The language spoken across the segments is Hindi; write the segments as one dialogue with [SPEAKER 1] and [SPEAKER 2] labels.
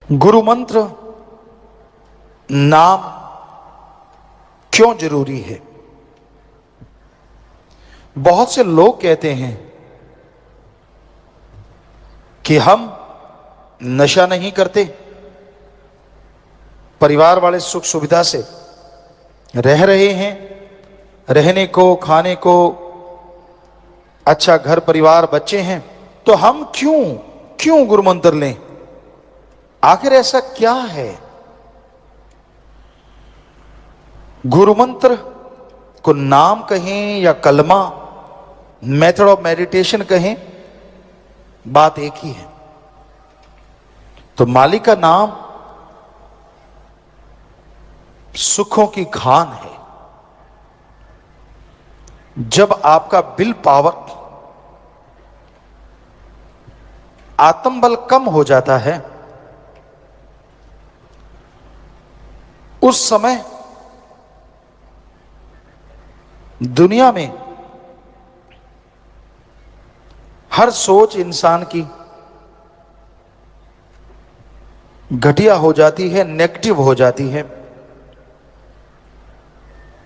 [SPEAKER 1] गुरु मंत्र नाम क्यों जरूरी है? बहुत से लोग कहते हैं कि हम नशा नहीं करते, परिवार वाले सुख सुविधा से रह रहे हैं, रहने को खाने को अच्छा घर परिवार बच्चे हैं, तो हम क्यों गुरु मंत्र लें? आखिर ऐसा क्या है? गुरु मंत्र को नाम कहें या कलमा, मेथड ऑफ मेडिटेशन कहें, बात एक ही है। तो मालिक का नाम सुखों की खान है। जब आपका विल पावर, आत्मबल कम हो जाता है, उस समय दुनिया में हर सोच इंसान की घटिया हो जाती है, नेगेटिव हो जाती है,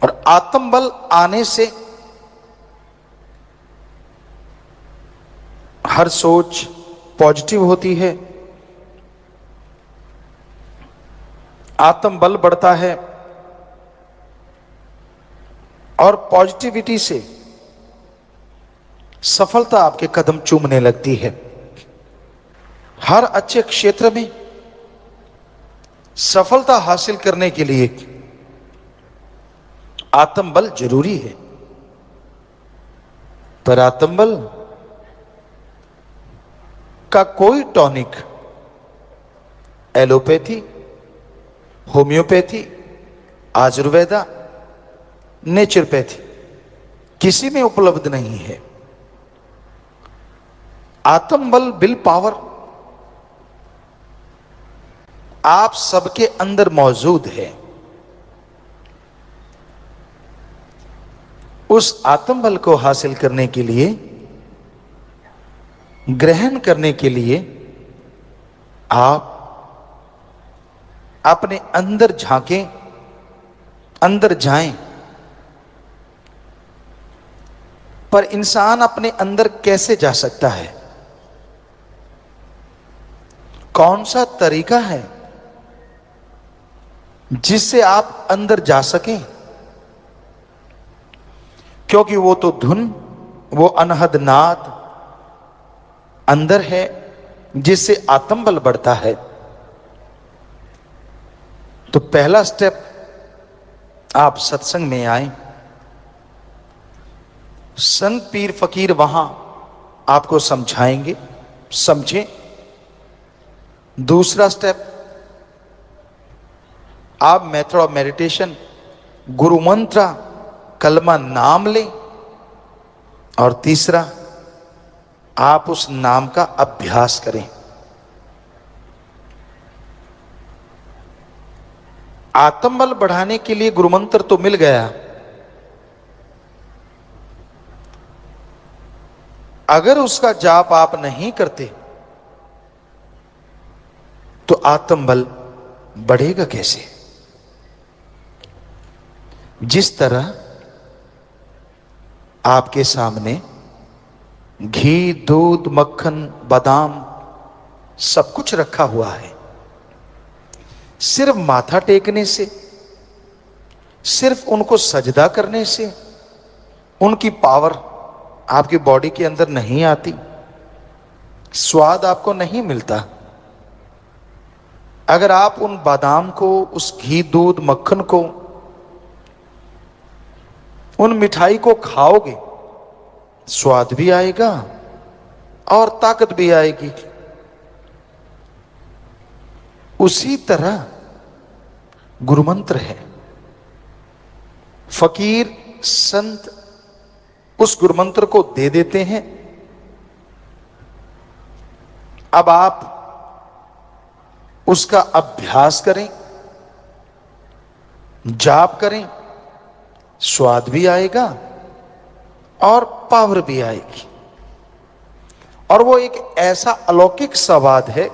[SPEAKER 1] और आत्मबल आने से हर सोच पॉजिटिव होती है, आत्मबल बढ़ता है और पॉजिटिविटी से सफलता आपके कदम चूमने लगती है। हर अच्छे क्षेत्र में सफलता हासिल करने के लिए आत्मबल जरूरी है। पर आत्मबल का कोई tonic allopathy, homeopathy, Ayurveda, naturopathy किसी में उपलब्ध नहीं है। आत्मबल, विल पावर आप सबके अंदर मौजूद है। उस आत्मबल को हासिल करने के लिए, ग्रहण करने के लिए आप अपने अंदर झांकें, अंदर जाएं। पर इंसान अपने अंदर कैसे जा सकता है? कौन सा तरीका है जिससे आप अंदर जा सकें? क्योंकि वो तो धुन, वो अनहद नाद अंदर है जिससे आत्मबल बढ़ता है। तो पहला स्टेप, आप सत्संग में आए, संत पीर फकीर वहां आपको समझाएंगे, समझें। दूसरा स्टेप, आप मेथड ऑफ मेडिटेशन, गुरु मंत्र, कलमा नाम लें। और तीसरा, आप उस नाम का अभ्यास करें। आत्मबल बढ़ाने के लिए गुरु मंत्र तो मिल गया, अगर उसका जाप आप नहीं करते तो आत्मबल बढ़ेगा कैसे? जिस तरह आपके सामने घी, दूध, मक्खन, बादाम सब कुछ रखा हुआ है, सिर्फ माथा टेकने से, सिर्फ उनको सजदा करने से उनकी पावर आपकी बॉडी के अंदर नहीं आती, स्वाद आपको नहीं मिलता। अगर आप उन बादाम को, उस घी, दूध, मक्खन को, उन मिठाई को खाओगे, स्वाद भी आएगा और ताकत भी आएगी। उसी तरह गुरु मंत्र है। फकीर, संत उस गुरु मंत्र को दे देते हैं। अब आप उसका अभ्यास करें, जाप करें, स्वाद भी आएगा और पावर भी आएगी। और वो एक ऐसा अलौकिक स्वाद है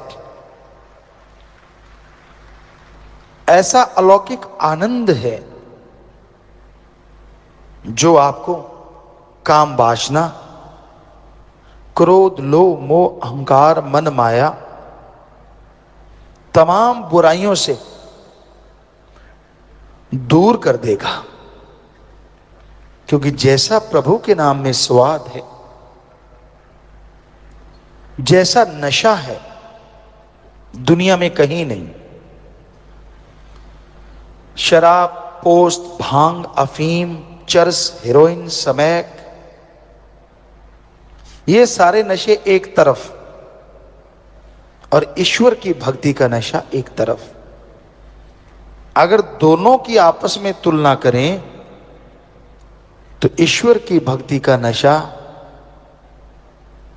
[SPEAKER 1] ऐसा अलौकिक आनंद है जो आपको काम वासना, क्रोध, लोभ, मोह, अहंकार, मन माया, तमाम बुराइयों से दूर कर देगा। क्योंकि जैसा प्रभु के नाम में स्वाद है, जैसा नशा है, दुनिया में कहीं नहीं। शराब, पोस्त, भांग, अफीम, चरस, हेरोइन, स्मैक, ये सारे नशे एक तरफ और ईश्वर की भक्ति का नशा एक तरफ। अगर दोनों की आपस में तुलना करें तो ईश्वर की भक्ति का नशा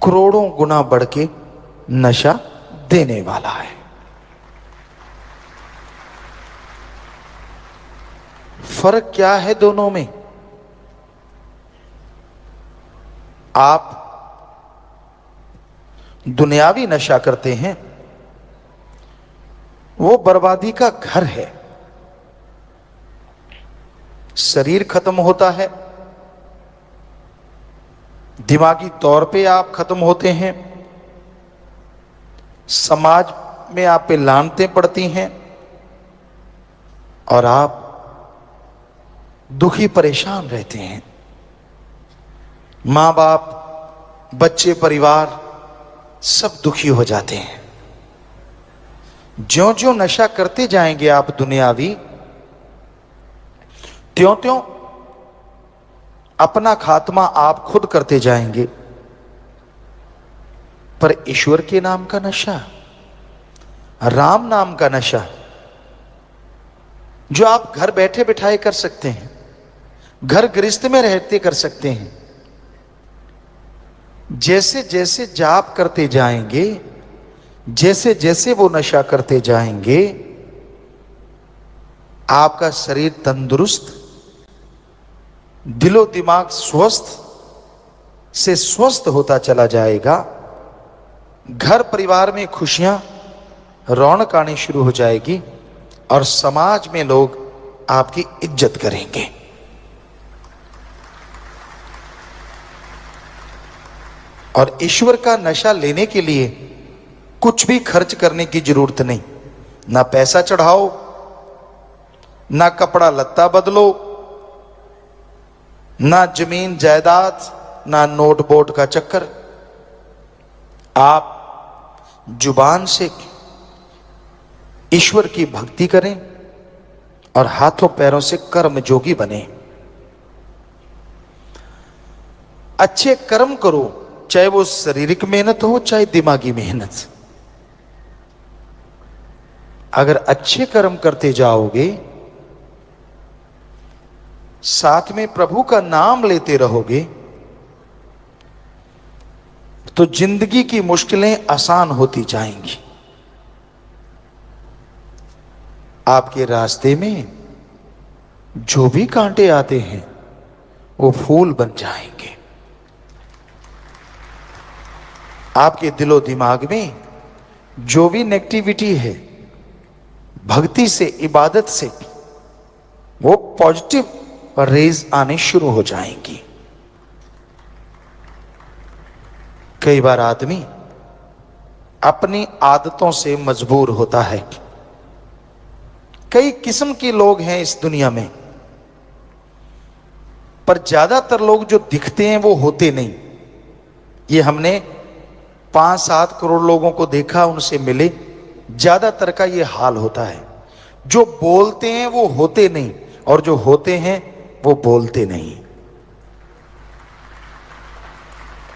[SPEAKER 1] करोड़ों गुना बढ़ के नशा देने वाला है। फर्क क्या है दोनों में? आप दुनियावी नशा करते हैं, वो बर्बादी का घर है। शरीर खत्म होता है, दिमागी तौर पे आप खत्म होते हैं, समाज में आप पे लानतें पड़ती हैं और आप दुखी परेशान रहते हैं। मां बाप, बच्चे, परिवार सब दुखी हो जाते हैं। ज्यों ज्यों नशा करते जाएंगे आप दुनियावी, त्यों त्यों अपना खात्मा आप खुद करते जाएंगे। पर ईश्वर के नाम का नशा, राम नाम का नशा, जो आप घर बैठे बिठाए कर सकते हैं, घर गृहस्थ में रहते कर सकते हैं, जैसे जैसे जाप करते जाएंगे, जैसे जैसे वो नशा करते जाएंगे, आपका शरीर तंदुरुस्त, दिलो दिमाग स्वस्थ से स्वस्थ होता चला जाएगा। घर परिवार में खुशियां, रौनक आनी शुरू हो जाएगी और समाज में लोग आपकी इज्जत करेंगे। और ईश्वर का नशा लेने के लिए कुछ भी खर्च करने की जरूरत नहीं। ना पैसा चढ़ाओ, ना कपड़ा लत्ता बदलो, ना जमीन जायदाद, ना नोट बोट का चक्कर। आप जुबान से ईश्वर की भक्ति करें और हाथों पैरों से कर्म जोगी बने। अच्छे कर्म करो, चाहे वो शारीरिक मेहनत हो चाहे दिमागी मेहनत। अगर अच्छे कर्म करते जाओगे, साथ में प्रभु का नाम लेते रहोगे, तो जिंदगी की मुश्किलें आसान होती जाएंगी। आपके रास्ते में जो भी कांटे आते हैं वो फूल बन जाएंगे। आपके दिलो दिमाग में जो भी नेगेटिविटी है, भक्ति से, इबादत से वो पॉजिटिव रेज आने शुरू हो जाएंगी। कई बार आदमी अपनी आदतों से मजबूर होता है। कई किस्म के लोग हैं इस दुनिया में, पर ज्यादातर लोग जो दिखते हैं वो होते नहीं। ये हमने 5-7 करोड़ लोगों को देखा, उनसे मिले, ज्यादातर का ये हाल होता है। जो बोलते हैं वो होते नहीं और जो होते हैं वो बोलते नहीं।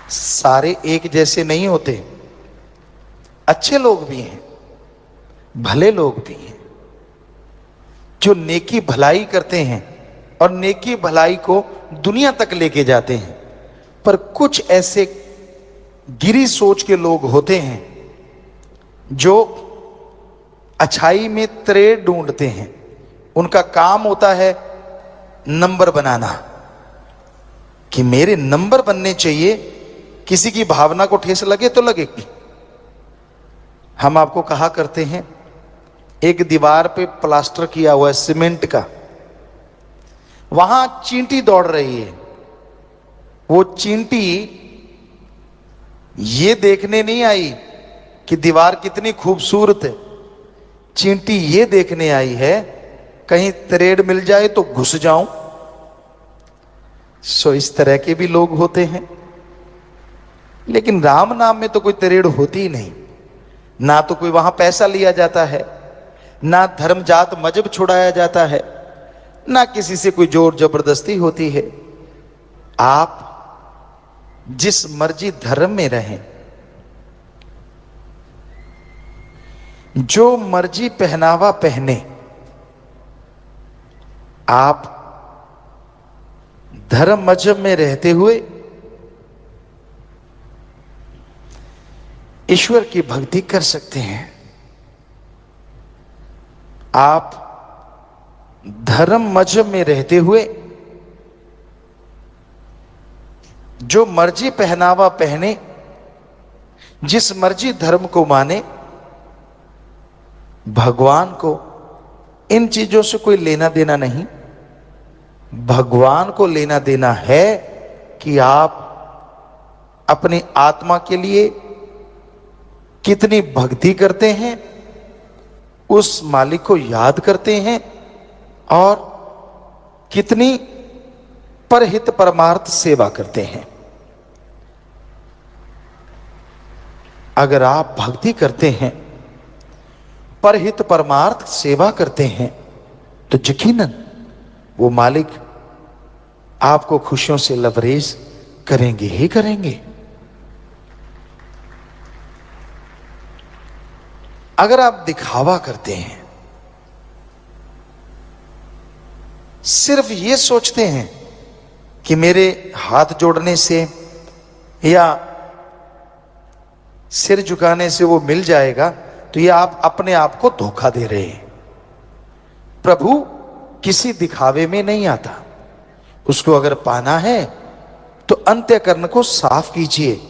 [SPEAKER 1] सारे एक जैसे नहीं होते। अच्छे लोग भी हैं, भले लोग भी हैं, जो नेकी भलाई करते हैं और नेकी भलाई को दुनिया तक लेके जाते हैं। पर कुछ ऐसे गिरी सोच के लोग होते हैं जो अच्छाई में त्रेड़ ढूंढते हैं। उनका काम होता है नंबर बनाना, कि मेरे नंबर बनने चाहिए, किसी की भावना को ठेस लगे तो लगेगी। हम आपको कहा करते हैं एक दीवार पे प्लास्टर किया हुआ है सीमेंट का, वहां चींटी दौड़ रही है। वो चींटी ये देखने नहीं आई कि दीवार कितनी खूबसूरत है, चींटी ये देखने आई है कहीं तरेड़ मिल जाए तो घुस जाऊं। सो इस तरह के भी लोग होते हैं। लेकिन राम नाम में तो कोई तरेड़ होती ही नहीं, ना तो कोई वहां पैसा लिया जाता है, ना धर्म जात मजहब छुड़ाया जाता है, ना किसी से कोई जोर जबरदस्ती होती है। आप जिस मर्जी धर्म में रहें, जो मर्जी पहनावा पहने, आप धर्म मजहब में रहते हुए ईश्वर की भक्ति कर सकते हैं। आप धर्म मजहब में रहते हुए जो मर्जी पहनावा पहने, जिस मर्जी धर्म को माने, भगवान को इन चीजों से कोई लेना देना नहीं। भगवान को लेना देना है कि आप अपनी आत्मा के लिए कितनी भक्ति करते हैं, उस मालिक को याद करते हैं और कितनी परहित परमार्थ सेवा करते हैं। अगर आप भक्ति करते हैं, परहित परमार्थ सेवा करते हैं, तो यकीनन वो मालिक आपको खुशियों से लबरेज करेंगे ही करेंगे। अगर आप दिखावा करते हैं, सिर्फ ये सोचते हैं कि मेरे हाथ जोड़ने से या सिर झुकाने से वो मिल जाएगा, तो ये आप अपने आप को धोखा दे रहे हैं। प्रभु किसी दिखावे में नहीं आता। उसको अगर पाना है तो अंतःकरण को साफ कीजिए,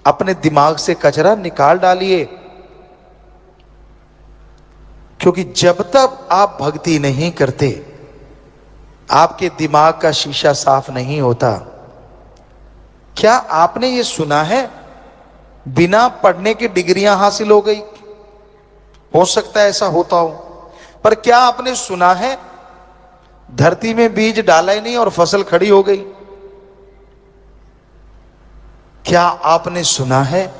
[SPEAKER 1] अपने दिमाग से कचरा निकाल डालिए। क्योंकि जब तक आप भक्ति नहीं करते, आपके दिमाग का शीशा साफ नहीं होता। क्या आपने ये सुना है बिना पढ़ने की डिग्रियां हासिल हो गई? हो सकता है ऐसा होता हो, पर क्या आपने सुना है धरती में बीज डाला ही नहीं और फसल खड़ी हो गई? क्या आपने सुना है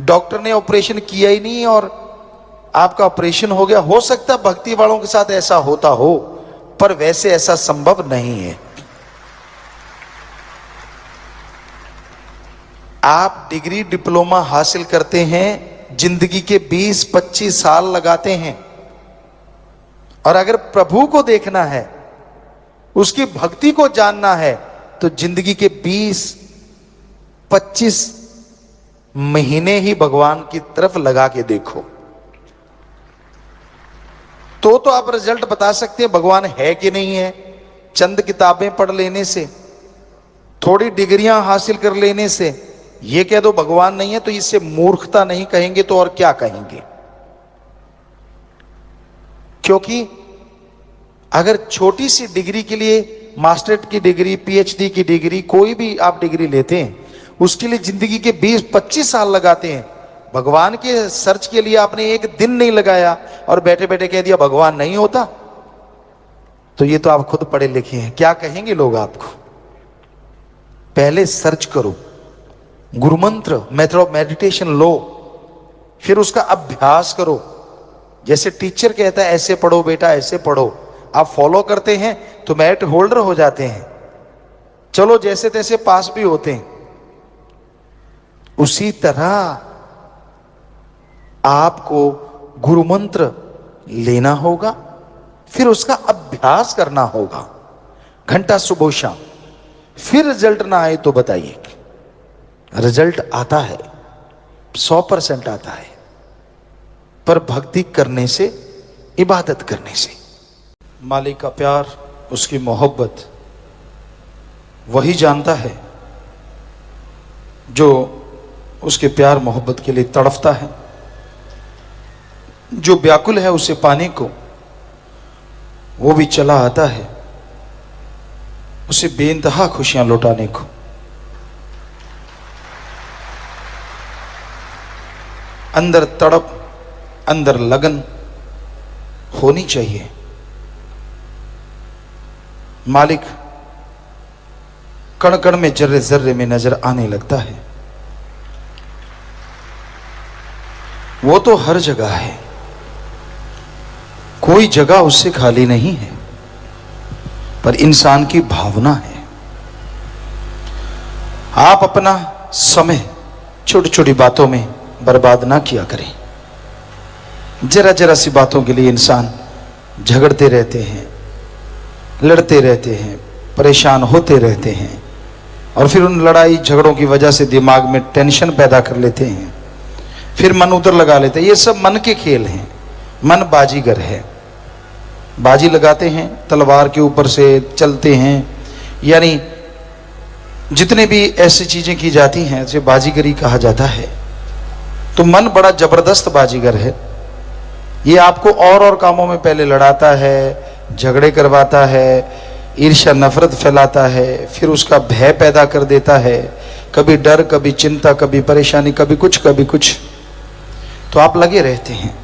[SPEAKER 1] डॉक्टर ने ऑपरेशन किया ही नहीं और आपका ऑपरेशन हो गया? हो सकता है भक्ति वालों के साथ ऐसा होता हो, पर वैसे ऐसा संभव नहीं है। आप डिग्री डिप्लोमा हासिल करते हैं, जिंदगी के 20-25 साल लगाते हैं, और अगर प्रभु को देखना है, उसकी भक्ति को जानना है, तो जिंदगी के 20-25 महीने ही भगवान की तरफ लगा के देखो, तो आप रिजल्ट बता सकते हैं भगवान है कि नहीं है। चंद किताबें पढ़ लेने से, थोड़ी डिग्रियां हासिल कर लेने से ये कह दो भगवान नहीं है, तो इससे मूर्खता नहीं कहेंगे तो और क्या कहेंगे? क्योंकि अगर छोटी सी डिग्री के लिए, मास्टरेट की डिग्री, पीएचडी की डिग्री, कोई भी आप डिग्री लेते हैं, उसके लिए जिंदगी के 20-25 साल लगाते हैं। भगवान के सर्च के लिए आपने एक दिन नहीं लगाया और बैठे बैठे कह दिया भगवान नहीं होता, तो ये तो आप खुद पढ़े लिखे हैं, क्या कहेंगे लोग आपको? पहले सर्च करो, गुरु मंत्र, मेथड ऑफ मेडिटेशन लो, फिर उसका अभ्यास करो। जैसे टीचर कहता है ऐसे पढ़ो बेटा, ऐसे पढ़ो, आप फॉलो करते हैं तो मेरिट होल्डर हो जाते हैं, चलो जैसे तैसे पास भी होते हैं। उसी तरह आपको गुरु मंत्र लेना होगा, फिर उसका अभ्यास करना होगा, घंटा सुबह शाम। फिर रिजल्ट ना आए तो बताइए। रिजल्ट आता है, 100% आता है, पर भक्ति करने से, इबादत करने से। मालिक का प्यार, उसकी मोहब्बत वही जानता है जो उसके प्यार मोहब्बत के लिए तड़फता है। जो व्याकुल है उसे पाने को, वो भी चला आता है उसे बेइंतहा खुशियां लौटाने को। अंदर तड़प, अंदर लगन होनी चाहिए। मालिक कण कण में, जर्रे जर्रे में नजर आने लगता है। वो तो हर जगह है, कोई जगह उससे खाली नहीं है, पर इंसान की भावना है। आप अपना समय छोटी छोटी बातों में बर्बाद ना किया करें। जरा जरा सी बातों के लिए इंसान झगड़ते रहते हैं, लड़ते रहते हैं, परेशान होते रहते हैं, और फिर उन लड़ाई झगड़ों की वजह से दिमाग में टेंशन पैदा कर लेते हैं, फिर मन उधर लगा लेते हैं। ये सब मन के खेल हैं। मन बाजीगर है, बाजी लगाते हैं, तलवार के ऊपर से चलते हैं। यानी जितने भी ऐसी चीजें की जाती हैं उसे बाजीगरी कहा जाता है। तो मन बड़ा जबरदस्त बाजीगर है। ये आपको और कामों में पहले लड़ाता है, झगड़े करवाता है, ईर्ष्या नफरत फैलाता है, फिर उसका भय पैदा कर देता है। कभी डर, कभी चिंता, कभी परेशानी, कभी कुछ कभी कुछ। तो आप लगे रहते हैं।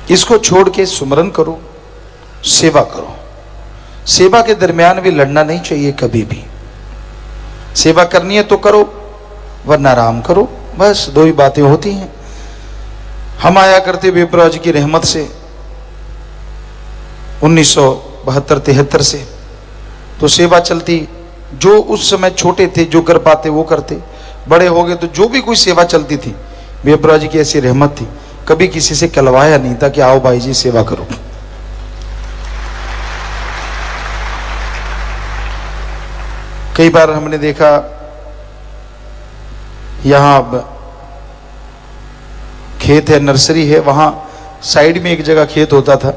[SPEAKER 1] इसको छोड़ के सुमरन करो, सेवा करो। सेवा के दरमियान भी लड़ना नहीं चाहिए कभी भी। सेवा करनी है तो करो, वरना आराम करो। बस दो ही बातें होती हैं। हम आया करते बेपराज की रहमत से 1972-73 से, तो सेवा चलती। जो उस समय छोटे थे जो कर पाते वो करते, बड़े हो गए तो जो भी कोई सेवा चलती थी, बेपराज की ऐसी रहमत थी, कभी किसी से कहलवाया नहीं था कि आओ भाई जी सेवा करो। कई बार हमने देखा यहां खेत है, नर्सरी है, वहां साइड में एक जगह खेत होता था।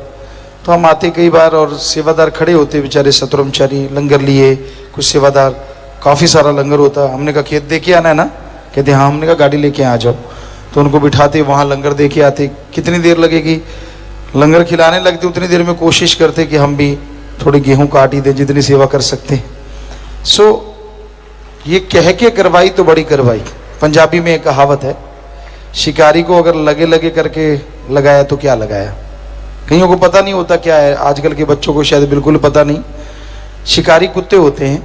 [SPEAKER 1] तो हम आते कई बार और सेवादार खड़े होते बेचारे सतरमचारी, लंगर लिए, कुछ सेवादार, काफी सारा लंगर होता। हमने कहा खेत देके आना है ना? कहते हाँ। हमने कहा गाड़ी लेके आ जाओ। तो उनको बिठाते, वहां लंगर देके आते। कितनी देर लगेगी? लंगर खिलाने लगते उतनी देर में कोशिश करते कि हम भी थोड़ी गेहूं काट ही दें, जितनी सेवा कर सकते हैं। ये कह के करवाई तो बड़ी करवाई। पंजाबी में एक कहावत है, शिकारी को अगर लगे लगे करके लगाया तो क्या लगाया। कईयों को पता नहीं होता क्या है, आजकल के बच्चों को शायद बिल्कुल पता नहीं। शिकारी कुत्ते होते हैं,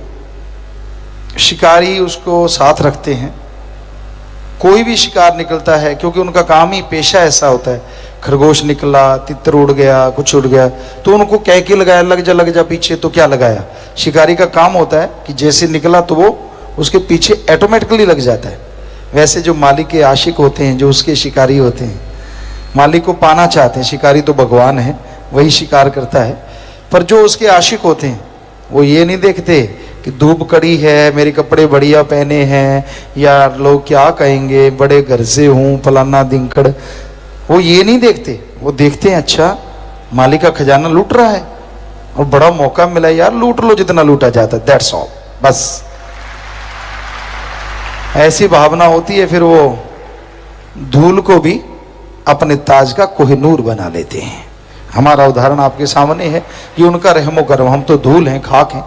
[SPEAKER 1] शिकारी उसको साथ रखते हैं। कोई भी शिकार निकलता है, क्योंकि उनका काम ही, पेशा ऐसा होता है। खरगोश निकला, तितर उड़ गया, कुछ उड़ गया, तो उनको कह के लगाया लग जा पीछे, तो क्या लगाया। शिकारी का काम होता है कि जैसे निकला तो वो उसके पीछे ऑटोमेटिकली लग जाता है। वैसे जो मालिक के आशिक होते हैं, जो उसके शिकारी होते हैं, मालिक को पाना चाहते हैं। शिकारी तो भगवान है, वही शिकार करता है। पर जो उसके आशिक होते हैं वो ये नहीं देखते कि धूप कड़ी है, मेरे कपड़े बढ़िया पहने हैं, या लोग क्या कहेंगे, बड़े घर से हूँ, फलाना दिनकड़। वो ये नहीं देखते। वो देखते हैं अच्छा मालिक का खजाना लूट रहा है और बड़ा मौका मिला यार, लूट लो जितना लूटा जाता है, दैट्स ऑल। बस ऐसी भावना होती है। फिर वो धूल को भी अपने ताज का कोहिनूर बना लेते हैं। हमारा उदाहरण आपके सामने है कि उनका रहमो करम, हम तो धूल हैं, खाक हैं।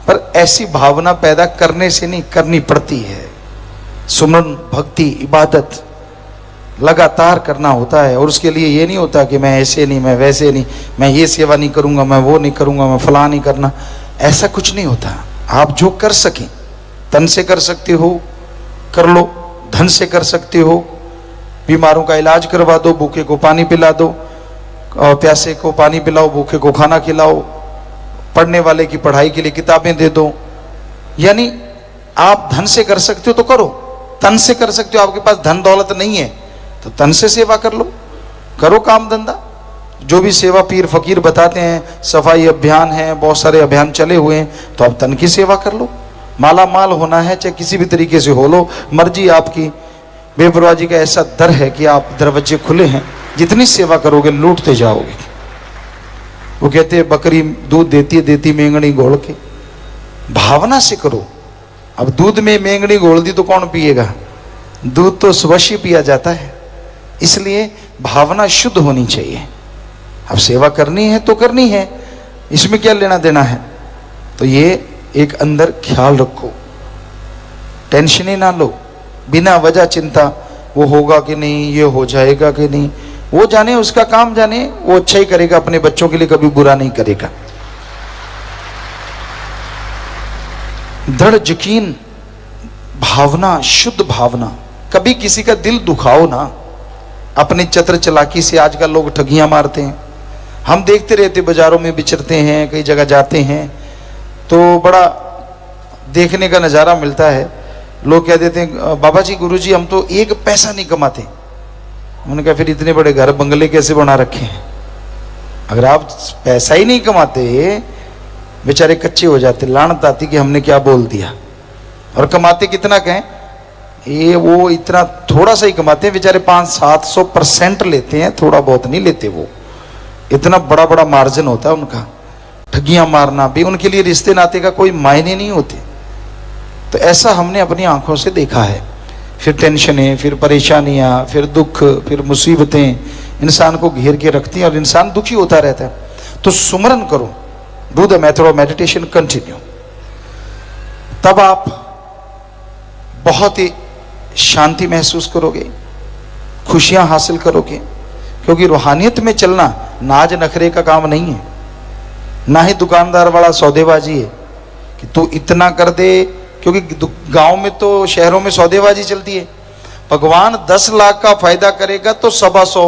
[SPEAKER 1] पर ऐसी भावना पैदा करने से नहीं, करनी पड़ती है। सुमरन, भक्ति, इबादत लगातार करना होता है। और उसके लिए ये नहीं होता कि मैं ऐसे नहीं, मैं वैसे नहीं, मैं ये सेवा नहीं करूंगा, मैं वो नहीं करूंगा, मैं फलां नहीं करना। ऐसा कुछ नहीं होता। आप जो कर सकें, तन से कर सकते हो कर लो, धन से कर सकते हो, बीमारों का इलाज करवा दो, भूखे को पानी पिला दो, और प्यासे को पानी पिलाओ, भूखे को खाना खिलाओ, पढ़ने वाले की पढ़ाई के लिए किताबें दे दो। यानी आप धन से कर सकते हो तो करो, तन से कर सकते हो। आपके पास धन दौलत नहीं है तो तन से सेवा कर लो, करो काम धंधा। जो भी सेवा पीर फकीर बताते हैं, सफाई अभियान है, बहुत सारे अभियान चले हुए हैं, तो आप तन की सेवा कर लो। माला माल होना है चाहे किसी भी तरीके से हो लो, मर्जी आपकी। बेपरवाह जी का ऐसा दर है कि आप दरवाजे खुले हैं, जितनी सेवा करोगे लूटते जाओगे। वो कहते हैं बकरी दूध देती है, देती मेंगनी घोल के। भावना से करो। अब दूध में मेंगनी घोल दी तो कौन पिएगा? दूध तो स्वश ही पिया जाता है। इसलिए भावना शुद्ध होनी चाहिए। अब सेवा करनी है तो करनी है, इसमें क्या लेना देना है। तो ये एक अंदर ख्याल रखो, टेंशन ही ना लो, बिना वजह चिंता, वो होगा कि नहीं, ये हो जाएगा कि नहीं। वो जाने, उसका काम जाने, वो अच्छा ही करेगा, अपने बच्चों के लिए कभी बुरा नहीं करेगा। दृढ़ यकीन, भावना, शुद्ध भावना। कभी किसी का दिल दुखाओ ना। अपनी चतुर चालाकी से आजकल लोग ठगियां मारते हैं। हम देखते रहते, बाजारों में विचरते हैं, कई जगह जाते हैं तो बड़ा देखने का नज़ारा मिलता है। लोग कह देते हैं, बाबा जी, गुरु जी, हम तो एक पैसा नहीं कमाते। उन्होंने कहा, फिर इतने बड़े घर बंगले कैसे बना रखे हैं? अगर आप पैसा ही नहीं कमाते, बेचारे कच्चे हो जाते, लानत आती कि हमने क्या बोल दिया। और कमाते कितना कहें, ये वो इतना थोड़ा सा ही कमाते हैं बेचारे, 500-700% लेते हैं, थोड़ा बहुत नहीं लेते। वो इतना बड़ा बड़ा मार्जिन होता है उनका। ठगियां मारना भी उनके लिए रिश्ते नाते का कोई मायने नहीं होते। तो ऐसा हमने अपनी आंखों से देखा है। फिर टेंशनें, फिर परेशानियां, फिर दुख, फिर मुसीबतें इंसान को घेर के रखती हैं और इंसान दुखी होता रहता है। तो सुमरन करो, do the method of meditation continue. तब आप बहुत ही शांति महसूस करोगे, खुशियां हासिल करोगे। क्योंकि रूहानियत में चलना नाज नखरे का काम नहीं है, ना ही दुकानदार वाला सौदेबाजी है कि तू इतना कर दे। क्योंकि गांव में तो, शहरों में सौदेबाजी चलती है। भगवान 10 लाख का फायदा करेगा तो 125,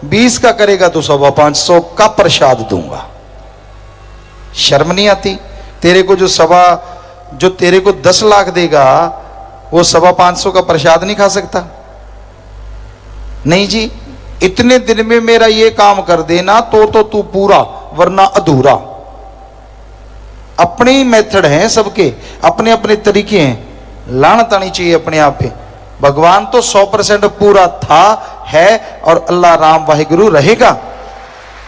[SPEAKER 1] 20 का करेगा तो 525 का प्रसाद दूंगा। शर्म नहीं आती? तेरे को जो तेरे को 10 लाख देगा, वो 525 का प्रसाद नहीं खा सकता? नहीं जी, इतने दिन में मेरा ये काम कर देना तो तू पूरा, वरना अधूरा। अपने ही मेथड हैं सबके, अपने अपने तरीके हैं। लानत आनी चाहिए अपने आप पे। भगवान तो 100% पूरा था, है और अल्लाह राम वाहिगुरु रहेगा।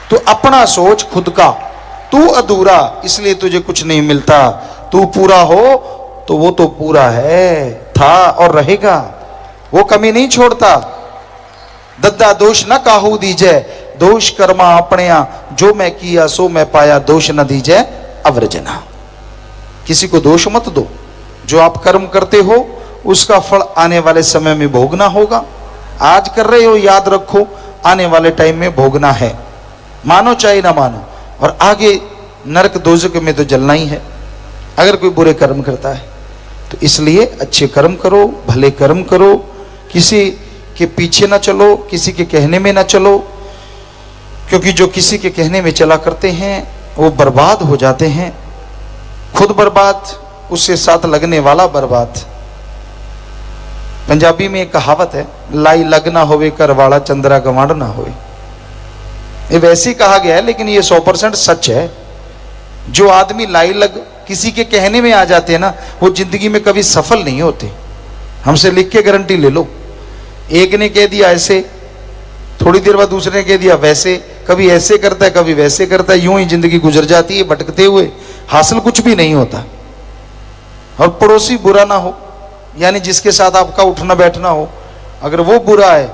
[SPEAKER 1] तो अपना सोच खुद का, तू अधूरा इसलिए तुझे कुछ नहीं मिलता। तू पूरा हो तो वो तो पूरा है, था और रहेगा, वो कमी नहीं छोड़ता। दद्दा दोष न काहू दीजे, दोष कर्मा अपने, जो मैं किया सो मैं पाया, दोष न दीजे अवर्जना। किसी को दोष मत दो। जो आप कर्म करते हो उसका फल आने वाले समय में भोगना होगा। आज कर रहे हो, याद रखो आने वाले टाइम में भोगना है, मानो चाहे ना मानो। और आगे नरक दोजक में तो जलना ही है अगर कोई बुरे कर्म करता है। तो इसलिए अच्छे कर्म करो, भले कर्म करो, किसी के पीछे ना चलो, किसी के कहने में ना चलो। क्योंकि जो किसी के कहने में चला करते हैं वो बर्बाद हो जाते हैं। खुद बर्बाद, उससे साथ लगने वाला बर्बाद। पंजाबी में एक कहावत है, लाई लग ना होवे कर वाला चंद्रा गवांड ना होवे। ये वैसे ही कहा गया है, लेकिन ये 100% सच है। जो आदमी लाई लग किसी के कहने में आ जाते हैं ना, वो जिंदगी में कभी सफल नहीं होते। हमसे लिख के गारंटी ले लो। एक ने कह दिया ऐसे, थोड़ी देर बाद दूसरे ने कह दिया वैसे, कभी ऐसे करता है कभी वैसे करता है, यूं ही जिंदगी गुजर जाती है भटकते हुए, हासिल कुछ भी नहीं होता। और पड़ोसी बुरा ना हो, यानी जिसके साथ आपका उठना बैठना हो, अगर वो बुरा है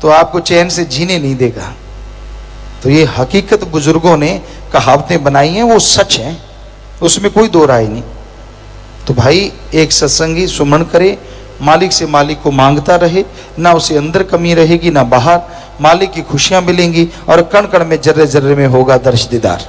[SPEAKER 1] तो आपको चैन से जीने नहीं देगा। तो ये हकीकत बुजुर्गों ने कहावतें बनाई हैं, वो सच हैं, उसमें कोई दो राय नहीं। तो भाई एक सत्संगी सुमन करे, मालिक से मालिक को मांगता रहे, ना उसे अंदर कमी रहेगी ना बाहर। मालिक की खुशियां मिलेंगी और कण कण में, जर्रे जर्रे में होगा दर्श दीदार।